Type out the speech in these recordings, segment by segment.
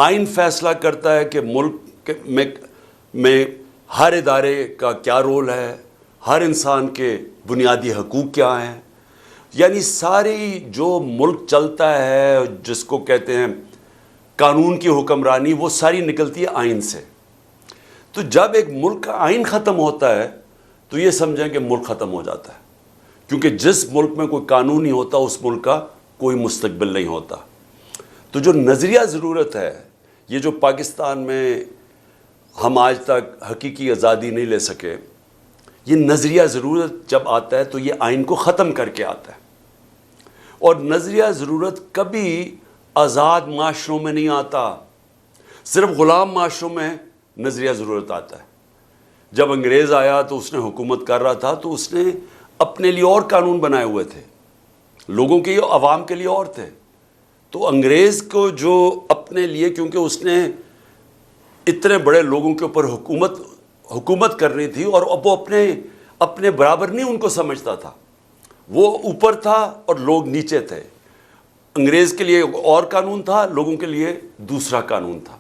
آئین فیصلہ کرتا ہے کہ ملک میں ہر ادارے کا کیا رول ہے، ہر انسان کے بنیادی حقوق کیا ہیں، یعنی ساری جو ملک چلتا ہے جس کو کہتے ہیں قانون کی حکمرانی، وہ ساری نکلتی ہے آئین سے۔ تو جب ایک ملک کا آئین ختم ہوتا ہے تو یہ سمجھیں کہ ملک ختم ہو جاتا ہے، کیونکہ جس ملک میں کوئی قانون نہیں ہوتا اس ملک کا کوئی مستقبل نہیں ہوتا۔ تو جو نظریہ ضرورت ہے، یہ جو پاکستان میں ہم آج تک حقیقی آزادی نہیں لے سکے، یہ نظریہ ضرورت جب آتا ہے تو یہ آئین کو ختم کر کے آتا ہے۔ اور نظریہ ضرورت کبھی آزاد معاشروں میں نہیں آتا، صرف غلام معاشروں میں نظریہ ضرورت آتا ہے۔ جب انگریز آیا تو اس نے حکومت کر رہا تھا تو اس نے اپنے لیے اور قانون بنائے ہوئے تھے، لوگوں کے عوام کے لیے اور تھے۔ تو انگریز کو جو اپنے لیے، کیونکہ اس نے اتنے بڑے لوگوں کے اوپر حکومت کرنی تھی، اور اب وہ اپنے برابر نہیں ان کو سمجھتا تھا، وہ اوپر تھا اور لوگ نیچے تھے۔ انگریز کے لیے اور قانون تھا، لوگوں کے لیے دوسرا قانون تھا۔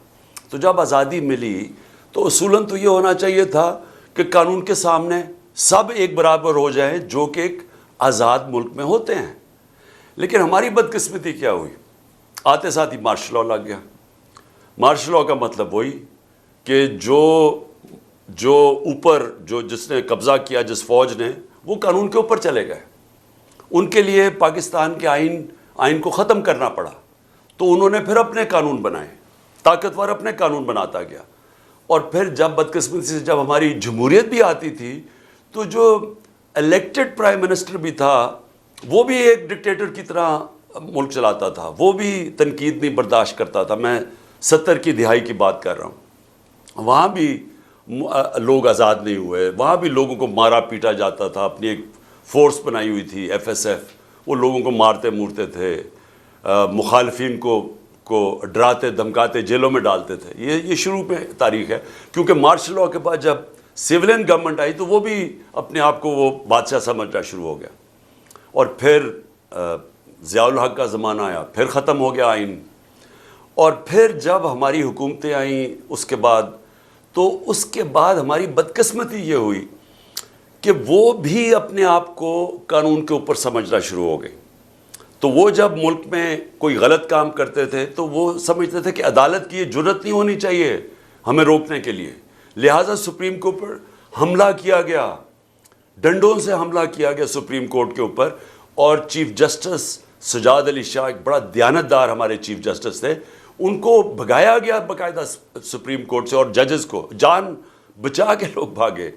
تو جب آزادی ملی تو اصولاً تو یہ ہونا چاہیے تھا کہ قانون کے سامنے سب ایک برابر ہو جائیں، جو کہ ایک آزاد ملک میں ہوتے ہیں۔ لیکن ہماری بدقسمتی کیا ہوئی، آتے ساتھ ہی مارشل لاء لگ گیا۔ مارشل لاء کا مطلب وہی کہ جو اوپر جس نے قبضہ کیا، جس فوج نے، وہ قانون کے اوپر چلے گئے۔ ان کے لیے پاکستان کے آئین کو ختم کرنا پڑا، تو انہوں نے پھر اپنے قانون بنائے، طاقتور اپنے قانون بناتا گیا۔ اور پھر جب بدقسمتی سے جب ہماری جمہوریت بھی آتی تھی تو جو الیکٹڈ پرائم منسٹر بھی تھا وہ بھی ایک ڈکٹیٹر کی طرح ملک چلاتا تھا، وہ بھی تنقید نہیں برداشت کرتا تھا۔ میں 70 کی دہائی کی بات کر رہا ہوں، وہاں بھی لوگ آزاد نہیں ہوئے، وہاں بھی لوگوں کو مارا پیٹا جاتا تھا۔ اپنی ایک فورس بنائی ہوئی تھی FSF، وہ لوگوں کو مارتے مورتے تھے، مخالفین کو ڈراتے دھمکاتے جیلوں میں ڈالتے تھے۔ یہ شروع میں تاریخ ہے، کیونکہ مارشل لاء کے بعد جب سویلین گورنمنٹ آئی تو وہ بھی اپنے آپ کو وہ بادشاہ سمجھنا شروع ہو گیا۔ اور پھر ضیاء الحق کا زمانہ آیا، پھر ختم ہو گیا آئین۔ اور پھر جب ہماری حکومتیں آئیں اس کے بعد ہماری بدقسمتی یہ ہوئی کہ وہ بھی اپنے آپ کو قانون کے اوپر سمجھنا شروع ہو گئی۔ تو وہ جب ملک میں کوئی غلط کام کرتے تھے تو وہ سمجھتے تھے کہ عدالت کی یہ جرات نہیں ہونی چاہیے ہمیں روکنے کے لیے، لہٰذا سپریم کورٹ پر حملہ کیا گیا، ڈنڈوں سے حملہ کیا گیا سپریم کورٹ کے اوپر۔ اور چیف جسٹس سجاد علی شاہ، ایک بڑا دیانتدار ہمارے چیف جسٹس تھے، ان کو بھگایا گیا باقاعدہ سپریم کورٹ سے، اور ججز کو جان بچا کے لوگ بھاگے۔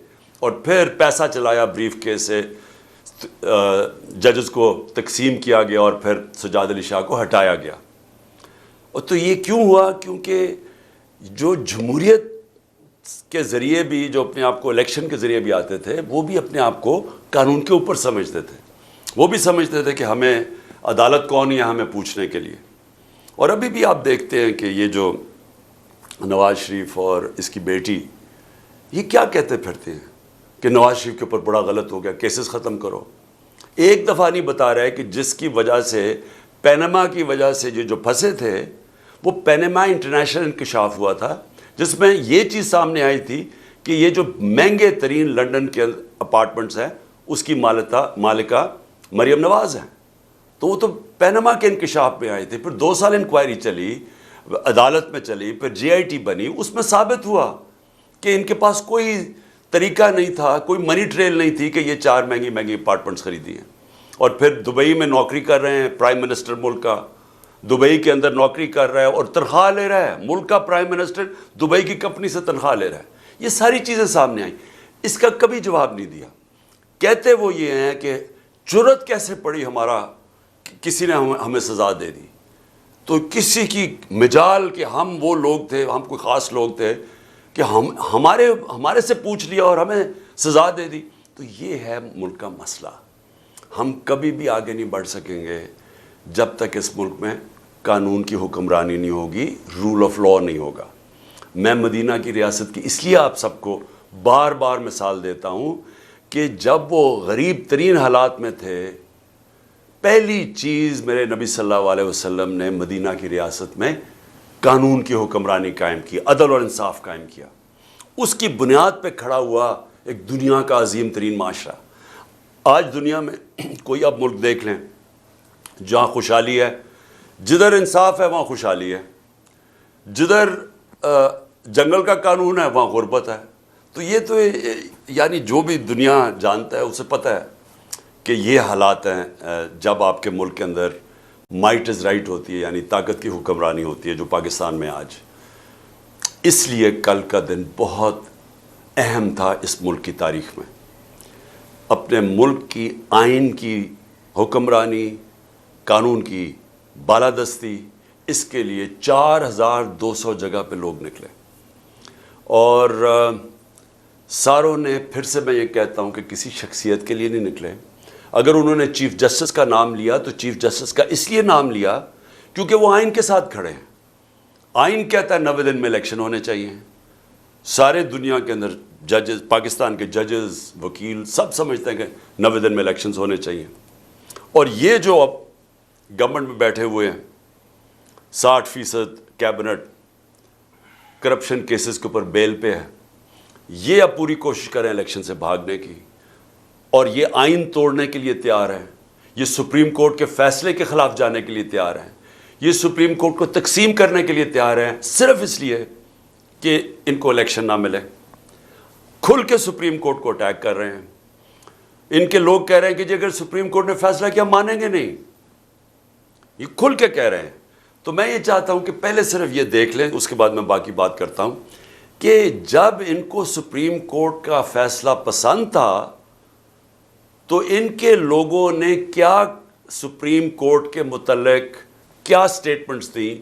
اور پھر پیسہ چلایا بریف کیس سے، ججز کو تقسیم کیا گیا اور پھر سجاد علی شاہ کو ہٹایا گیا۔ اور تو یہ کیوں ہوا؟ کیونکہ جو جمہوریت کے ذریعے بھی، جو اپنے آپ کو الیکشن کے ذریعے بھی آتے تھے، وہ بھی اپنے آپ کو قانون کے اوپر سمجھتے تھے، وہ بھی سمجھتے تھے کہ ہمیں عدالت کون ہے ہمیں پوچھنے کے لیے۔ اور ابھی بھی آپ دیکھتے ہیں کہ یہ جو نواز شریف اور اس کی بیٹی، یہ کیا کہتے پھرتے ہیں کہ نواز شریف کے اوپر بڑا غلط ہو گیا، کیسز ختم کرو۔ ایک دفعہ نہیں بتا رہا ہے کہ جس کی وجہ سے، پینما کی وجہ سے جو پھنسے تھے، وہ پینما انٹرنیشنل انکشاف ہوا تھا، جس میں یہ چیز سامنے آئی تھی کہ یہ جو مہنگے ترین لنڈن کے اپارٹمنٹس ہیں اس کی مالکہ مریم نواز ہیں۔ تو وہ تو پینما کے انکشاف میں آئے تھے، پھر 2 سال انکوائری چلی، عدالت میں چلی، پھر GIT بنی، اس میں ثابت ہوا کہ ان کے پاس کوئی طریقہ نہیں تھا، کوئی منی ٹریل نہیں تھی کہ یہ 4 مہنگی اپارٹمنٹس خریدی ہیں۔ اور پھر دبئی میں نوکری کر رہے ہیں، پرائم منسٹر ملک کا دبئی کے اندر نوکری کر رہا ہے اور تنخواہ لے رہا ہے، ملک کا پرائم منسٹر دبئی کی کمپنی سے تنخواہ لے رہا ہے۔ یہ ساری چیزیں سامنے آئیں، اس کا کبھی جواب نہیں دیا۔ کہتے وہ یہ ہیں کہ جرات کیسے پڑی ہمارا، کسی نے ہمیں سزا دے دی، تو کسی کی مجال کہ ہم وہ لوگ تھے، ہم کوئی خاص لوگ تھے کہ ہمارے سے پوچھ لیا اور ہمیں سزا دے دی۔ تو یہ ہے ملک کا مسئلہ۔ ہم کبھی بھی آگے نہیں بڑھ سکیں گے جب تک اس ملک میں قانون کی حکمرانی نہیں ہوگی، رول آف لاء نہیں ہوگا۔ میں مدینہ کی ریاست کی اس لیے آپ سب کو بار بار مثال دیتا ہوں کہ جب وہ غریب ترین حالات میں تھے، پہلی چیز میرے نبی صلی اللہ علیہ وسلم نے مدینہ کی ریاست میں قانون کی حکمرانی قائم کی, عدل اور انصاف قائم کیا. اس کی بنیاد پہ کھڑا ہوا ایک دنیا کا عظیم ترین معاشرہ. آج دنیا میں کوئی اب ملک دیکھ لیں جہاں خوشحالی ہے, جدھر انصاف ہے وہاں خوشحالی ہے, جدھر جنگل کا قانون ہے وہاں غربت ہے. تو یہ تو یعنی جو بھی دنیا جانتا ہے اسے پتہ ہے کہ یہ حالات ہیں جب آپ کے ملک کے اندر مائٹ از رائٹ ہوتی ہے, یعنی طاقت کی حکمرانی ہوتی ہے, جو پاکستان میں آج. اس لیے کل کا دن بہت اہم تھا اس ملک کی تاریخ میں. اپنے ملک کی آئین کی حکمرانی, قانون کی بالادستی, اس کے لیے 4200 جگہ پہ لوگ نکلے. اور ساروں نے, پھر سے میں یہ کہتا ہوں کہ کسی شخصیت کے لیے نہیں نکلے. اگر انہوں نے چیف جسٹس کا نام لیا تو چیف جسٹس کا اس لیے نام لیا کیونکہ وہ آئین کے ساتھ کھڑے ہیں. آئین کہتا ہے 90 دن میں الیکشن ہونے چاہیے. سارے دنیا کے اندر ججز, پاکستان کے ججز, وکیل سب سمجھتے ہیں کہ 90 دن میں الیکشنز ہونے چاہیے. اور یہ جو اب گورنمنٹ میں بیٹھے ہوئے ہیں 60% کیبنٹ کرپشن کیسز کے اوپر بیل پہ ہے, یہ اب پوری کوشش کریں الیکشن سے بھاگنے کی, اور یہ آئین توڑنے کے لیے تیار ہیں. یہ سپریم کورٹ کے فیصلے کے خلاف جانے کے لیے تیار ہیں. یہ سپریم کورٹ کو تقسیم کرنے کے لیے تیار ہیں, صرف اس لیے کہ ان کو الیکشن نہ ملے. کھل کے سپریم کورٹ کو اٹیک کر رہے ہیں. ان کے لوگ کہہ رہے ہیں کہ جی اگر سپریم کورٹ نے فیصلہ کیا مانیں گے نہیں, یہ کھل کے کہہ رہے ہیں. تو میں یہ چاہتا ہوں کہ پہلے صرف یہ دیکھ لیں, اس کے بعد میں باقی بات کرتا ہوں, کہ جب ان کو سپریم کورٹ کا فیصلہ پسند تھا تو ان کے لوگوں نے کیا سپریم کورٹ کے متعلق کیا سٹیٹمنٹس دیں.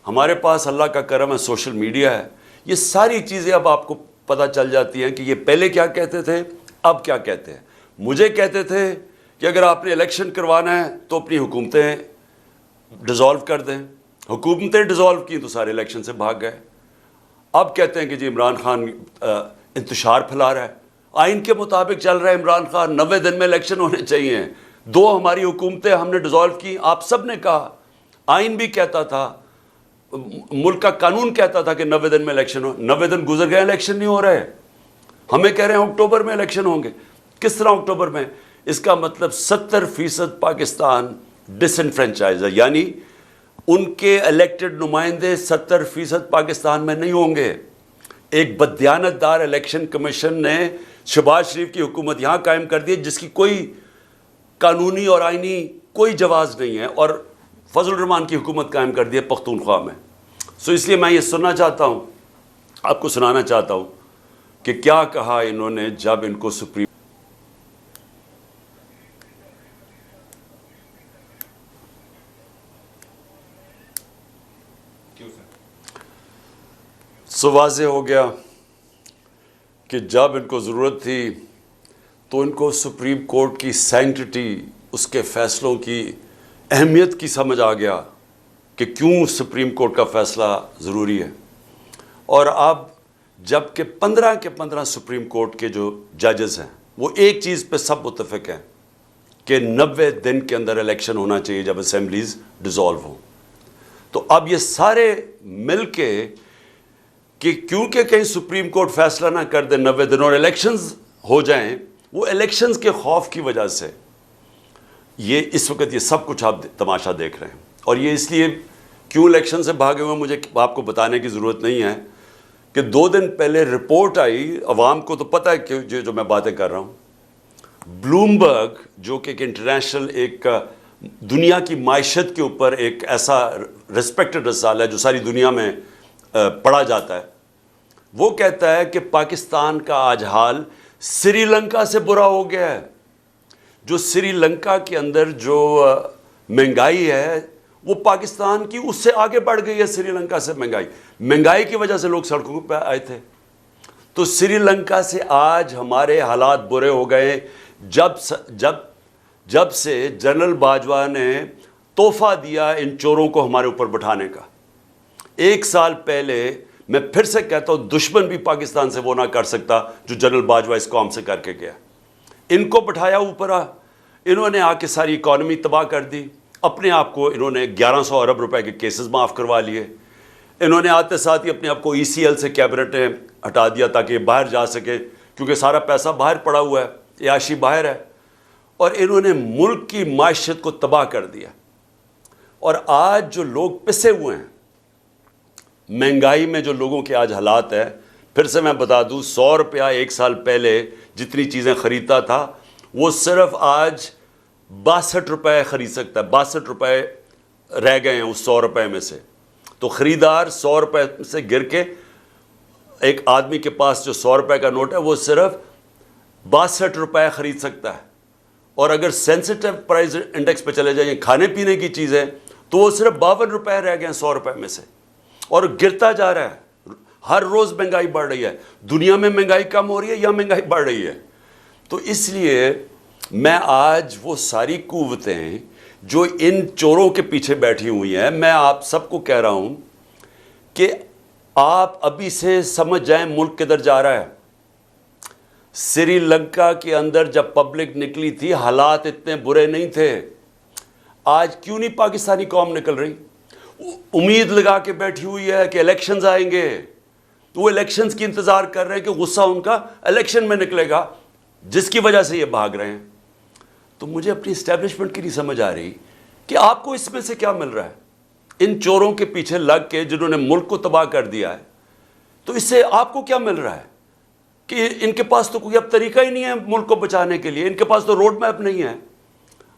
ہمارے پاس اللہ کا کرم ہے, سوشل میڈیا ہے, یہ ساری چیزیں اب آپ کو پتہ چل جاتی ہیں کہ یہ پہلے کیا کہتے تھے, اب کیا کہتے ہیں. مجھے کہتے تھے کہ اگر آپ نے الیکشن کروانا ہے تو اپنی حکومتیں ڈیزالو کر دیں. حکومتیں ڈیزالو کی تو سارے الیکشن سے بھاگ گئے. اب کہتے ہیں کہ جی عمران خان انتشار پھیلا رہا ہے. آئین کے مطابق چل رہا ہے عمران خان, 90 دن میں الیکشن ہونے چاہیے. 2 ہماری حکومتیں ہم نے ڈیزالو کی, آپ سب نے کہا, آئین بھی کہتا تھا, ملک کا قانون کہتا تھا کہ 90 دن میں الیکشن ہو. 90 دن گزر گئے, الیکشن نہیں ہو رہے. ہمیں کہہ رہے ہیں اکتوبر میں الیکشن ہوں گے. کس طرح اکتوبر میں؟ اس کا مطلب 70% پاکستان ڈس انفرینچائز ہے, یعنی ان کے الیکٹڈ نمائندے 70% پاکستان میں نہیں ہوں گے. ایک بددیانت دار الیکشن کمیشن نے شہباز شریف کی حکومت یہاں قائم کر دی جس کی کوئی قانونی اور آئینی کوئی جواز نہیں ہے, اور فضل الرحمان کی حکومت قائم کر دی ہے پختونخوا میں. سو اس لیے میں یہ سننا چاہتا ہوں, آپ کو سنانا چاہتا ہوں کہ کیا کہا انہوں نے جب ان کو سپریم سو واضح ہو گیا کہ جب ان کو ضرورت تھی تو ان کو سپریم کورٹ کی سینکٹٹی, اس کے فیصلوں کی اہمیت کی سمجھ آ گیا کہ کیوں سپریم کورٹ کا فیصلہ ضروری ہے. اور اب جب کہ 15 کے 15 سپریم کورٹ کے جو ججز ہیں وہ ایک چیز پہ سب متفق ہیں کہ 90 دن کے اندر الیکشن ہونا چاہیے جب اسمبلیز ڈیزالو ہوں. تو اب یہ سارے مل کے کہ کیونکہ کہیں سپریم کورٹ فیصلہ نہ کر دے 90 دن اور الیکشنز ہو جائیں, وہ الیکشنز کے خوف کی وجہ سے یہ اس وقت یہ سب کچھ آپ تماشا دیکھ رہے ہیں. اور یہ اس لیے کیوں الیکشن سے بھاگے ہوئے مجھے آپ کو بتانے کی ضرورت نہیں ہے کہ 2 دن پہلے رپورٹ آئی, عوام کو تو پتہ ہے کہ جو میں باتیں کر رہا ہوں, بلومبرگ جو کہ ایک انٹرنیشنل, ایک دنیا کی معیشت کے اوپر ایک ایسا ریسپیکٹڈ رسالہ ہے جو ساری دنیا میں پڑھا جاتا ہے, وہ کہتا ہے کہ پاکستان کا آج حال سری لنکا سے برا ہو گیا ہے. جو سری لنکا کے اندر جو مہنگائی ہے وہ پاکستان کی اس سے آگے بڑھ گئی ہے. سری لنکا سے مہنگائی کی وجہ سے لوگ سڑکوں پہ آئے تھے. تو سری لنکا سے آج ہمارے حالات برے ہو گئے جب سے جنرل باجوہ نے تحفہ دیا ان چوروں کو ہمارے اوپر بٹھانے کا. 1 سال پہلے, میں پھر سے کہتا ہوں, دشمن بھی پاکستان سے وہ نہ کر سکتا جو جنرل باجوہ اس قوم سے کر کے گیا. ان کو بٹھایا اوپر, انہوں نے آ کے ساری اکانومی تباہ کر دی. اپنے آپ کو انہوں نے 1100 ارب روپے کے کیسز معاف کروا لیے. انہوں نے آتے ساتھ ہی اپنے آپ کو ECL سے کیبنٹیں ہٹا دیا تاکہ یہ باہر جا سکے، کیونکہ سارا پیسہ باہر پڑا ہوا ہے، عیاشی باہر ہے، اور انہوں نے ملک کی معیشت کو تباہ کر دیا۔ اور آج جو لوگ پسے ہوئے ہیں مہنگائی میں، جو لوگوں کے آج حالات ہیں، پھر سے میں بتا دوں، 100 روپیہ ایک سال پہلے جتنی چیزیں خریدتا تھا وہ صرف آج 62 روپے خرید سکتا ہے۔ 62 روپے رہ گئے ہیں اس 100 روپے میں سے۔ تو خریدار 100 روپے سے گر کے، ایک آدمی کے پاس جو 100 روپے کا نوٹ ہے وہ صرف 62 روپے خرید سکتا ہے۔ اور اگر سینسٹیو پرائز انڈیکس پہ چلے جائیں کھانے پینے کی چیزیں، تو وہ صرف 52 روپے رہ گئے ہیں 100 روپے میں سے، اور گرتا جا رہا ہے۔ ہر روز مہنگائی بڑھ رہی ہے۔ دنیا میں مہنگائی کم ہو رہی ہے یا مہنگائی بڑھ رہی ہے؟ تو اس لیے میں آج وہ ساری قوتیں جو ان چوروں کے پیچھے بیٹھی ہوئی ہیں، میں آپ سب کو کہہ رہا ہوں کہ آپ ابھی سے سمجھ جائیں ملک کدھر جا رہا ہے۔ سری لنکا کے اندر جب پبلک نکلی تھی حالات اتنے برے نہیں تھے۔ آج کیوں نہیں پاکستانی قوم نکل رہی؟ امید لگا کے بیٹھی ہوئی ہے کہ الیکشنز آئیں گے، وہ الیکشنز کی انتظار کر رہے ہیں کہ غصہ ان کا الیکشن میں نکلے گا، جس کی وجہ سے یہ بھاگ رہے ہیں۔ تو مجھے اپنی اسٹیبلشمنٹ کی نہیں سمجھ آ رہی کہ آپ کو اس میں سے کیا مل رہا ہے، ان چوروں کے پیچھے لگ کے جنہوں نے ملک کو تباہ کر دیا ہے۔ تو اس سے آپ کو کیا مل رہا ہے کہ ان کے پاس تو کوئی اب طریقہ ہی نہیں ہے ملک کو بچانے کے لیے، ان کے پاس تو روڈ میپ نہیں ہے۔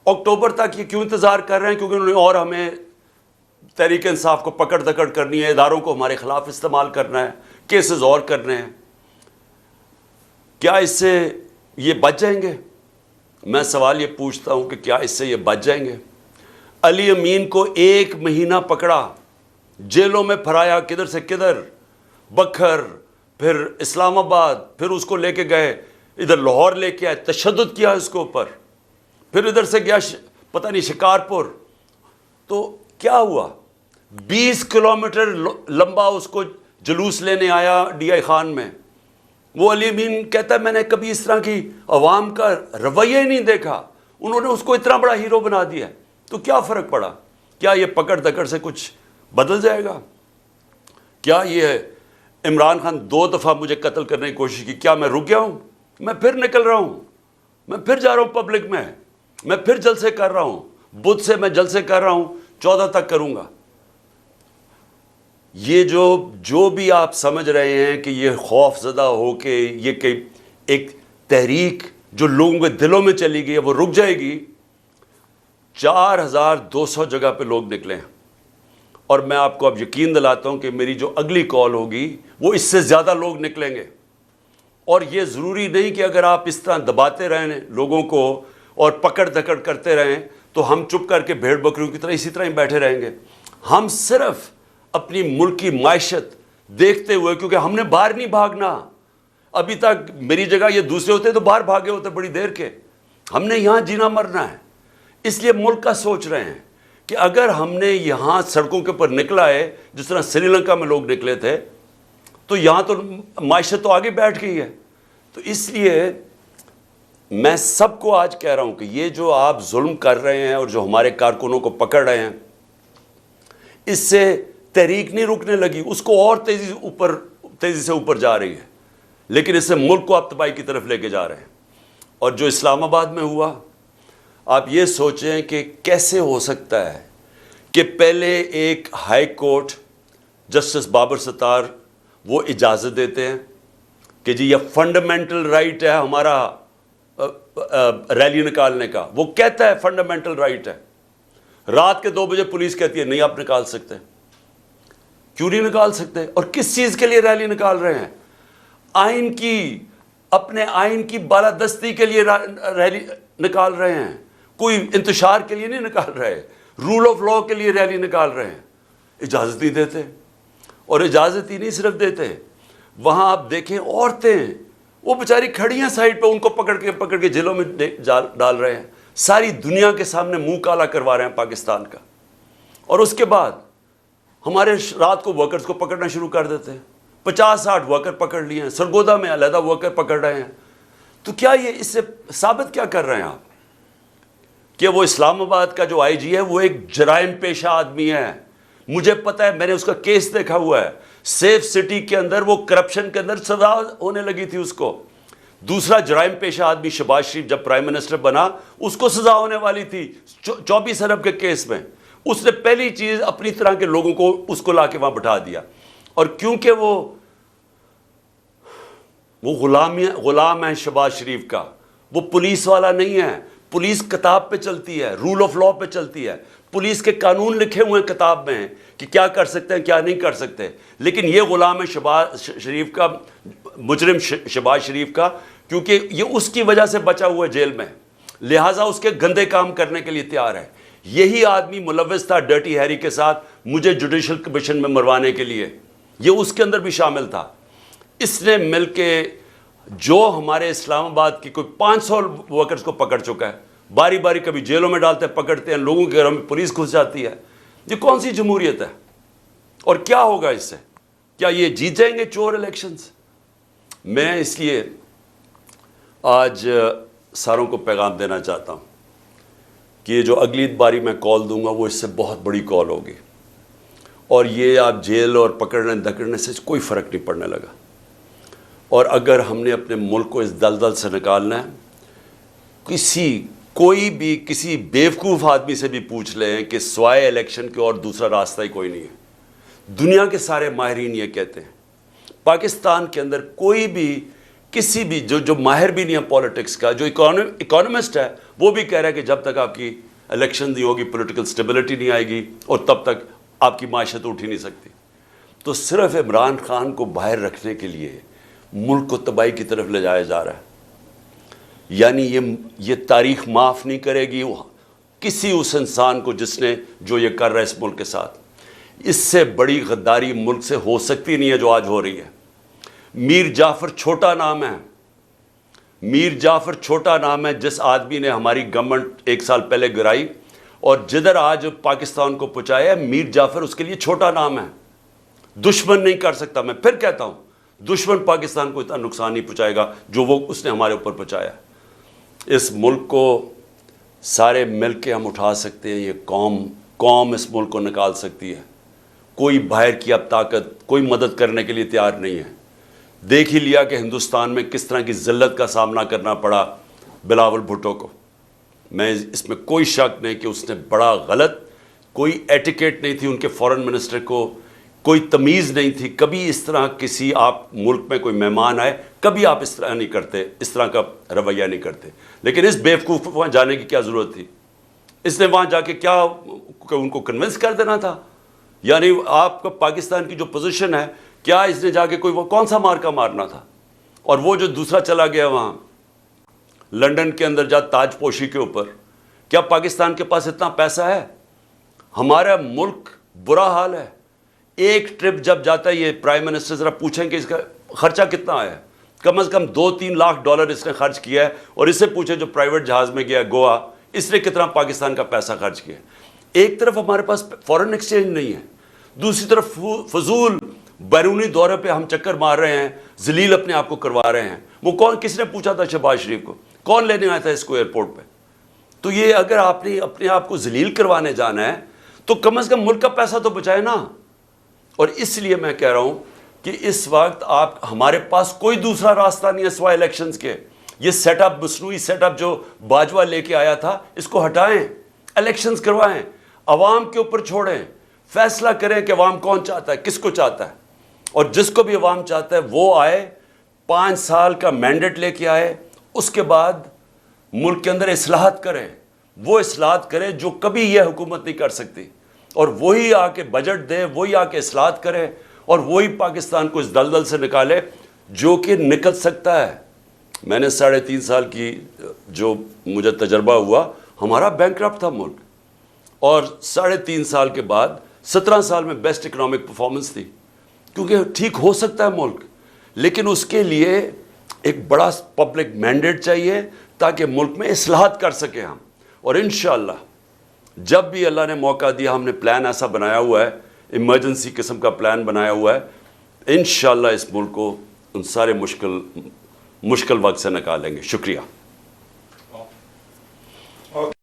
اکتوبر تک یہ کیوں انتظار کر رہے ہیں؟ کیونکہ انہوں نے اور ہمیں تحریک انصاف کو پکڑ دکڑ کرنی ہے، اداروں کو ہمارے خلاف استعمال کرنا ہے، کیسز اور کرنے ہیں۔ کیا اس سے یہ بچ جائیں گے؟ میں سوال یہ پوچھتا ہوں کہ کیا اس سے یہ بچ جائیں گے؟ علی امین کو 1 مہینہ پکڑا، جیلوں میں پھرایا، کدھر سے کدھر، بکھر، پھر اسلام آباد، پھر اس کو لے کے گئے ادھر لاہور، لے کے آئے، تشدد کیا اس کے اوپر، پھر ادھر سے گیا پتہ نہیں شکارپور۔ تو کیا ہوا؟ 20 کلومیٹر لمبا اس کو جلوس لینے آیا ڈی آئی خان میں۔ وہ علی امین کہتا ہے میں نے کبھی اس طرح کی عوام کا رویہ ہی نہیں دیکھا، انہوں نے اس کو اتنا بڑا ہیرو بنا دیا۔ تو کیا فرق پڑا؟ کیا یہ پکڑ دکڑ سے کچھ بدل جائے گا؟ کیا یہ عمران خان 2 دفعہ مجھے قتل کرنے کی کوشش کی، کیا میں رک گیا ہوں؟ میں پھر نکل رہا ہوں، میں پھر جا رہا ہوں پبلک میں پھر جلسے کر رہا ہوں، بدھ سے میں جلسے کر رہا ہوں، 14 تک کروں گا۔ یہ جو بھی آپ سمجھ رہے ہیں کہ یہ خوف زدہ ہو کے یہ کہ ایک تحریک جو لوگوں کے دلوں میں چلی گئی ہے وہ رک جائے گی، 4200 جگہ پہ لوگ نکلے ہیں، اور میں آپ کو اب یقین دلاتا ہوں کہ میری جو اگلی کال ہوگی وہ اس سے زیادہ لوگ نکلیں گے۔ اور یہ ضروری نہیں کہ اگر آپ اس طرح دباتے رہیں لوگوں کو اور پکڑ دکڑ کرتے رہیں تو ہم چپ کر کے بھیڑ بکریوں کی طرح اسی طرح ہی بیٹھے رہیں گے۔ ہم صرف اپنی ملک کی معیشت دیکھتے ہوئے، کیونکہ ہم نے باہر نہیں بھاگنا، ابھی تک میری جگہ یہ دوسرے ہوتے تو باہر بھاگے ہوتے بڑی دیر کے، ہم نے یہاں جینا مرنا ہے۔ اس لیے ملک کا سوچ رہے ہیں کہ اگر ہم نے یہاں سڑکوں کے اوپر نکلا ہے جس طرح سری لنکا میں لوگ نکلے تھے، تو یہاں تو معیشت تو آگے بیٹھ گئی ہے۔ تو اس لیے میں سب کو آج کہہ رہا ہوں کہ یہ جو آپ ظلم کر رہے ہیں اور جو ہمارے کارکنوں کو پکڑ رہے ہیں، اس سے تحریک نہیں رکنے لگی، اس کو اور تیزی سے اوپر جا رہی ہے، لیکن اس سے ملک کو آپ تباہی کی طرف لے کے جا رہے ہیں۔ اور جو اسلام آباد میں ہوا، آپ یہ سوچیں کہ کیسے ہو سکتا ہے کہ پہلے ایک ہائی کورٹ جسٹس بابر ستار وہ اجازت دیتے ہیں کہ جی یہ فنڈامنٹل رائٹ ہے ہمارا ریلی نکالنے کا، وہ کہتا ہے فنڈامنٹل رائٹ ہے، رات کے 2 بجے پولیس کہتی ہے نہیں آپ نکال سکتے۔ کیوں نہیں نکال سکتے؟ اور کس چیز کے لیے ریلی نکال رہے ہیں؟ آئین کی، اپنے آئین کی بالادستی کے لیے ریلی نکال رہے ہیں، کوئی انتشار کے لیے نہیں نکال رہے، رول آف لاء کے لیے ریلی نکال رہے ہیں۔ اجازت نہیں دیتے، اور اجازت ہی نہیں صرف دیتے، وہاں آپ دیکھیں عورتیں وہ بیچاری کھڑی ہیں سائڈ پہ، ان کو پکڑ کے جیلوں میں ڈال رہے ہیں، ساری دنیا کے سامنے منہ کالا کروا رہے ہیں پاکستان کا۔ اور اس کے بعد ہمارے رات کو ورکرز کو پکڑنا شروع کر دیتے ہیں، 50-60 ورکر پکڑ لیے ہیں، سرگودا میں علیحدہ ورکر پکڑ رہے ہیں۔ تو کیا یہ اس سے ثابت کیا کر رہے ہیں آپ کہ وہ اسلام آباد کا جو آئی جی ہے وہ ایک جرائم پیشہ آدمی ہے، مجھے پتہ ہے، میں نے اس کا کیس دیکھا ہوا ہے، سیف سٹی کے اندر وہ کرپشن کے اندر سزا ہونے لگی تھی اس کو. دوسرا جرائم پیشہ آدمی شہباز شریف جب پرائم منسٹر بنا اس کو سزا ہونے والی تھی 24 ارب کے کیس میں. اس نے پہلی چیز اپنی طرح کے لوگوں کو اس کو لا کے وہاں بٹھا دیا. اور کیونکہ وہ غلام ہے شہباز شریف کا، وہ پولیس والا نہیں ہے. پولیس کتاب پہ چلتی ہے، رول آف لا پہ چلتی ہے. پولیس کے قانون لکھے ہوئے ہیں کتاب میں کہ کیا کر سکتے ہیں کیا نہیں کر سکتے. لیکن یہ غلام ہے شہباز شریف کا، مجرم شہباز شریف کا، کیونکہ یہ اس کی وجہ سے بچا ہوا ہے جیل میں، لہٰذا اس کے گندے کام کرنے کے لیے تیار ہے. یہی آدمی ملوث تھا ڈرٹی ہیری کے ساتھ مجھے جوڈیشل کمیشن میں مروانے کے لیے، یہ اس کے اندر بھی شامل تھا. اس نے مل کے جو ہمارے اسلام آباد کی کوئی 500 ورکرز کو پکڑ چکا ہے، باری باری کبھی جیلوں میں ڈالتے ہیں، پکڑتے ہیں، لوگوں کے گھروں میں پولیس گھس جاتی ہے. یہ کون سی جمہوریت ہے؟ اور کیا ہوگا اس سے؟ کیا یہ جیت جائیں گے چور الیکشنز؟ میں اس لیے آج ساروں کو پیغام دینا چاہتا ہوں کہ یہ جو اگلی باری میں کال دوں گا وہ اس سے بہت بڑی کال ہوگی، اور یہ آپ جیل اور پکڑنے دھکڑنے سے کوئی فرق نہیں پڑنے لگا. اور اگر ہم نے اپنے ملک کو اس دلدل سے نکالنا ہے، کسی بیوقوف آدمی سے بھی پوچھ لیں کہ سوائے الیکشن کے اور دوسرا راستہ ہی کوئی نہیں ہے. دنیا کے سارے ماہرین یہ کہتے ہیں. پاکستان کے اندر کوئی بھی کسی بھی جو ماہر بھی نہیں ہے پولیٹکس کا، جو اکانومسٹ ہے، وہ بھی کہہ رہا ہے کہ جب تک آپ کی الیکشن نہیں ہوگی پولیٹیکل سٹیبلٹی نہیں آئے گی اور تب تک آپ کی معیشت اٹھ ہی نہیں سکتی. تو صرف عمران خان کو باہر رکھنے کے لیے ملک کو تباہی کی طرف لے جایا جا رہا ہے. یعنی یہ تاریخ معاف نہیں کرے گی کسی اس انسان کو جس نے جو یہ کر رہا ہے اس ملک کے ساتھ. اس سے بڑی غداری ملک سے ہو سکتی نہیں ہے جو آج ہو رہی ہے. میر جعفر چھوٹا نام ہے، میر جعفر چھوٹا نام ہے جس آدمی نے ہماری گورنمنٹ 1 سال پہلے گرائی اور جدھر آج پاکستان کو پہنچایا ہے، میر جعفر اس کے لیے چھوٹا نام ہے. دشمن نہیں کر سکتا. میں پھر کہتا ہوں، دشمن پاکستان کو اتنا نقصان نہیں پہنچائے گا جو اس نے ہمارے اوپر پہنچایا. اس ملک کو سارے مل کے ہم اٹھا سکتے ہیں. یہ قوم اس ملک کو نکال سکتی ہے. کوئی باہر کی اب طاقت کوئی مدد کرنے کے لیے تیار نہیں ہے. دیکھ ہی لیا کہ ہندوستان میں کس طرح کی ذلت کا سامنا کرنا پڑا بلاول بھٹو کو. میں اس میں کوئی شک نہیں کہ اس نے بڑا غلط، کوئی ایٹیکیٹ نہیں تھی ان کے فورن منسٹر کو، کوئی تمیز نہیں تھی. کبھی اس طرح کسی آپ ملک میں کوئی مہمان آئے کبھی آپ اس طرح نہیں کرتے، اس طرح کا رویہ نہیں کرتے. لیکن اس بیوقوف کو وہاں جانے کی کیا ضرورت تھی؟ اس نے وہاں جا کے کیا ان کو کنونس کر دینا تھا؟ یعنی آپ کا پاکستان کی جو پوزیشن ہے، کیا اس نے جا کے کون سا مارکا مارنا تھا؟ اور وہ جو دوسرا چلا گیا وہاں لنڈن کے اندر جا تاج پوشی کے اوپر، کیا پاکستان کے پاس اتنا پیسہ ہے؟ ہمارا ملک برا حال ہے. ایک ٹرپ جب جاتا ہے، یہ پرائم منسٹر ذرا پوچھیں کہ اس کا خرچہ کتنا آیا ہے. کم از کم $2-3 لاکھ اس نے خرچ کیا ہے. اور اس سے پوچھیں جو پرائیویٹ جہاز میں گیا گوا، اس نے کتنا پاکستان کا پیسہ خرچ کیا. ایک طرف ہمارے پاس فورن ایکسچینج نہیں ہے، دوسری طرف فضول بیرونی دورے پہ ہم چکر مار رہے ہیں، ذلیل اپنے آپ کو کروا رہے ہیں. وہ کس نے پوچھا تھا شہباز شریف کو؟ کون لینے آیا تھا اس کو ایئرپورٹ پہ؟ تو یہ اگر آپ نے اپنے آپ کو ذلیل کروانے جانا ہے تو کم از کم ملک کا پیسہ تو بچائے نا. اور اس لیے میں کہہ رہا ہوں کہ اس وقت ہمارے پاس کوئی دوسرا راستہ نہیں ہے سوائے الیکشنز کے. یہ سیٹ اپ، مصنوعی سیٹ اپ جو باجوہ لے کے آیا تھا، اس کو ہٹائیں، الیکشنز کروائیں، عوام کے اوپر چھوڑیں، فیصلہ کریں کہ عوام کون چاہتا ہے، کس کو چاہتا ہے. اور جس کو بھی عوام چاہتا ہے وہ آئے، 5 سال کا مینڈیٹ لے کے آئے. اس کے بعد ملک کے اندر اصلاحات کریں، وہ اصلاحات کریں جو کبھی یہ حکومت نہیں کر سکتی. اور وہی آ کے بجٹ دے، وہی آ کے اصلاحات کرے، اور وہی پاکستان کو اس دلدل سے نکالے جو کہ نکل سکتا ہے. میں نے 3.5 سال کی جو مجھے تجربہ ہوا، ہمارا بینکرپٹ تھا ملک، اور 3.5 سال کے بعد 17 سال میں بیسٹ اکنامک پرفارمنس تھی. کیونکہ ٹھیک ہو سکتا ہے ملک، لیکن اس کے لیے ایک بڑا پبلک مینڈیٹ چاہیے تاکہ ملک میں اصلاحات کر سکیں ہم. اور انشاءاللہ جب بھی اللہ نے موقع دیا، ہم نے پلان ایسا بنایا ہوا ہے، ایمرجنسی قسم کا پلان بنایا ہوا ہے، انشاءاللہ اس ملک کو ان سارے مشکل وقت سے نکالیں گے. شکریہ.